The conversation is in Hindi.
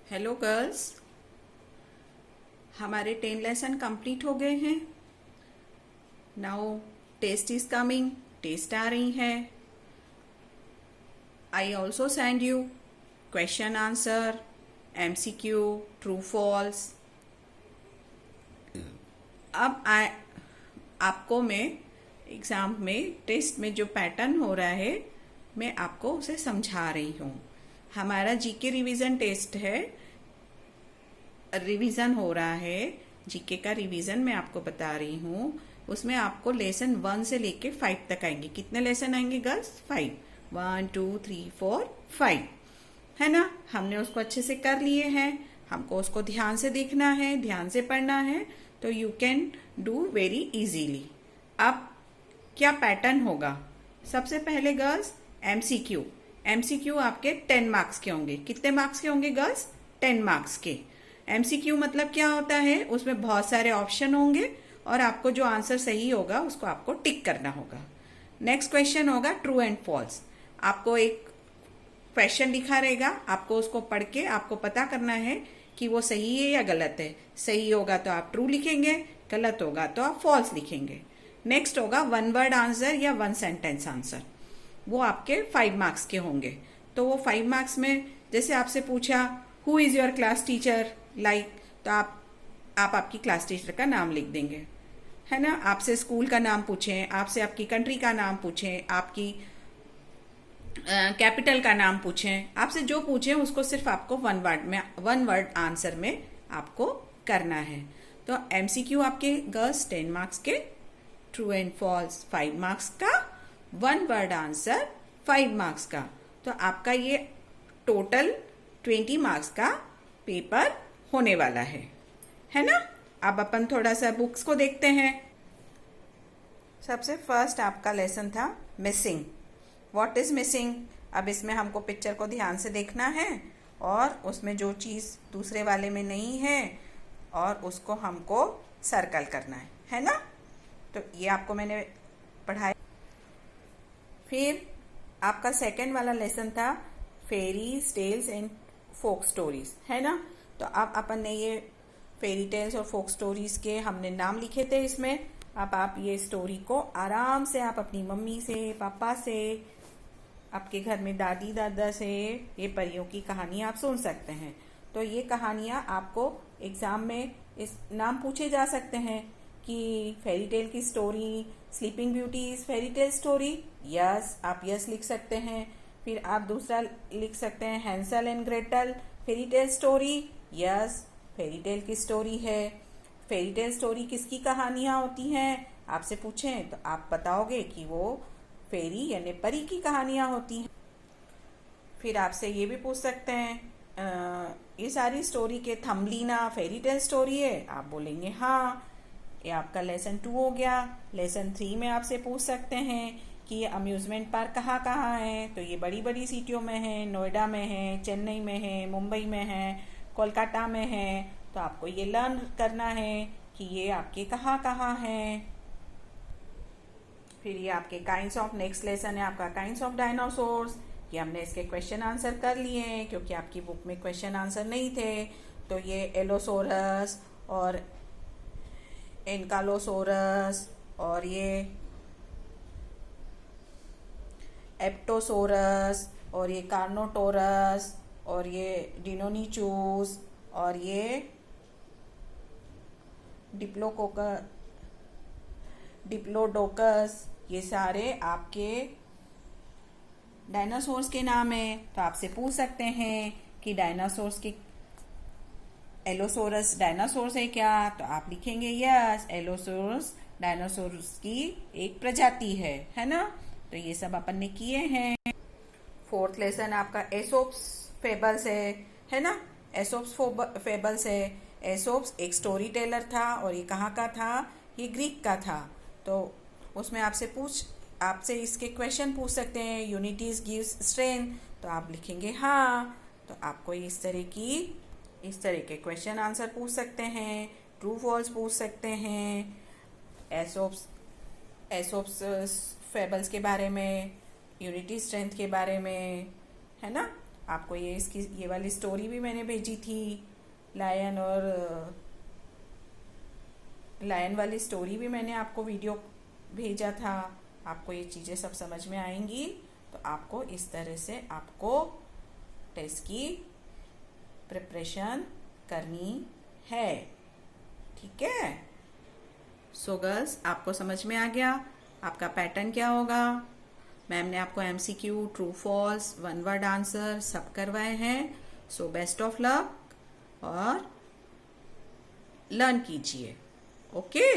हेलो गर्ल्स, हमारे 10 लेसन कंप्लीट हो गए हैं। Now test is coming, test आ रही है। I also send you question answer, MCQ, true false. अब आपको मैं एग्ज़ाम में टेस्ट में जो पैटर्न हो रहा है मैं आपको उसे समझा रही हूँ। हमारा जीके रिवीजन टेस्ट है, रिवीजन हो रहा है। जीके का रिवीजन मैं आपको बता रही हूँ। उसमें आपको लेसन 1 से लेके 5 तक आएंगे। कितने लेसन आएंगे गर्ल्स? 5। 1 2 3 4 5 है ना। हमने उसको अच्छे से कर लिए हैं। हमको उसको ध्यान से देखना है, ध्यान से पढ़ना है, तो you can do very easily. अब क्या पैटर्न होगा? सबसे पहले गर्ल्स एमसीक्यू। एमसीक्यू आपके 10 मार्क्स के होंगे। कितने मार्क्स के होंगे गर्ल्स? 10 मार्क्स के। एमसीक्यू मतलब क्या होता है? उसमें बहुत सारे ऑप्शन होंगे और आपको जो आंसर सही होगा उसको आपको टिक करना होगा। नेक्स्ट क्वेश्चन होगा ट्रू एंड फॉल्स। आपको एक क्वेश्चन लिखा रहेगा, आपको उसको पढ़ के आपको पता करना है कि वो सही है या गलत है। सही होगा तो आप ट्रू लिखेंगे, गलत होगा तो आप फॉल्स लिखेंगे। नेक्स्ट होगा 1 वर्ड आंसर या 1 सेंटेंस आंसर। वो आपके 5 मार्क्स के होंगे। तो वो 5 मार्क्स में जैसे आपसे पूछा who is your class teacher like, तो आप आपकी क्लास टीचर का नाम लिख देंगे, है ना। आपसे स्कूल का नाम पूछें, आपसे आपकी कंट्री का नाम पूछें, आपकी कैपिटल का नाम पूछें, आपसे जो पूछें उसको सिर्फ आपको 1 वर्ड आंसर में आपको करना है। तो एमसीक्यू आपके गर्ल्स 10 मार्क्स के, ट्रू एंड फॉल्स 5 मार्क्स का, 1 वर्ड आंसर 5 मार्क्स का। तो आपका ये टोटल 20 मार्क्स का पेपर होने वाला है ना। अब अपन थोड़ा सा बुक्स को देखते हैं। सबसे फर्स्ट आपका लेसन था मिसिंग। What is missing? अब इसमें हमको पिक्चर को ध्यान से देखना है और उसमें जो चीज़ दूसरे वाले में नहीं है और उसको हमको सर्कल करना है ना। तो ये आपको मैंने पढ़ाया। फिर आपका सेकंड वाला लेसन था fairies tales and folk stories, है ना। तो अब अपन ने ये फेरी टेल्स और फोक स्टोरीज के हमने नाम लिखे थे इसमें। अब आप ये स्टोरी को आराम से आप अपनी मम्मी से, पापा से, आपके घर में दादी दादा से ये परियों की कहानी आप सुन सकते हैं। तो ये कहानियाँ आपको एग्जाम में इस नाम पूछे जा सकते हैं कि फेरी टेल की story, sleeping beauty is fairy tale story, yes आप यस लिख सकते हैं। फिर आप दूसरा लिख सकते हैं Hansel and Gretel fairy tale story, yes fairy tale की स्टोरी है। फेरी टेल स्टोरी किसकी कहानियां होती हैं आपसे पूछें तो आप बताओगे कि वो फेरी यानी परी की कहानियां होती हैं। फिर आपसे ये भी पूछ सकते हैं ये सारी स्टोरी के थंबलीना फेरी टेल स्टोरी है, आप बोलेंगे हाँ। ये आपका लेसन 2 हो गया। लेसन 3 में आपसे पूछ सकते हैं कि ये अम्यूजमेंट पार्क कहाँ कहाँ है। तो ये बड़ी बड़ी सिटियों में है, नोएडा में है, चेन्नई में है, मुंबई में है, कोलकाता में है। तो आपको ये लर्न करना है कि ये आपके कहाँ कहाँ हैं। फिर ये आपके काइंड्स ऑफ, नेक्स्ट लेसन है आपका काइंड्स ऑफ डायनासोर्स। ये हमने इसके क्वेश्चन आंसर कर लिए हैं क्योंकि आपकी बुक में क्वेश्चन आंसर नहीं थे। तो ये एलोसोरस और एनकालोसोरस और ये एप्टोसोरस और ये कार्नोटोरस और ये डिनोनीचूस और ये डिप्लोडोकस, ये सारे आपके डायनासोर्स के नाम हैं। तो आपसे पूछ सकते हैं कि डायनासोर्स की एलोसोरस डायनासोर्स है क्या? तो आप लिखेंगे यस एलोसोरस डायनासोर्स की एक प्रजाति है ना। तो ये सब अपन ने किए हैं। फोर्थ लेसन आपका एसोप्स फेबल्स है ना। एसोप्स फेबल्स है। एसोप्स एक स्टोरी टेलर था और ये कहाँ का था? ये ग्रीक का था। तो उसमें आपसे इसके क्वेश्चन पूछ सकते हैं। यूनिटीज गिव्स स्ट्रेंथ, तो आप लिखेंगे हाँ। तो आपको इस तरह के क्वेश्चन आंसर पूछ सकते हैं, ट्रू फॉल्स पूछ सकते हैं एसोप्स फेबल्स के बारे में, यूनिटी स्ट्रेंथ के बारे में, है ना। आपको ये वाली स्टोरी भी मैंने भेजी थी, लायन वाली स्टोरी भी मैंने आपको वीडियो भेजा था। आपको ये चीज़ें सब समझ में आएंगी, तो आपको इस तरह से आपको टेस्ट की प्रिपरेशन करनी है। ठीक है। सो गर्ल्स, आपको समझ में आ गया आपका पैटर्न क्या होगा। मैम ने आपको MCQ, true false, one word answer सब करवाए हैं। सो बेस्ट ऑफ लक और लर्न कीजिए। ओके।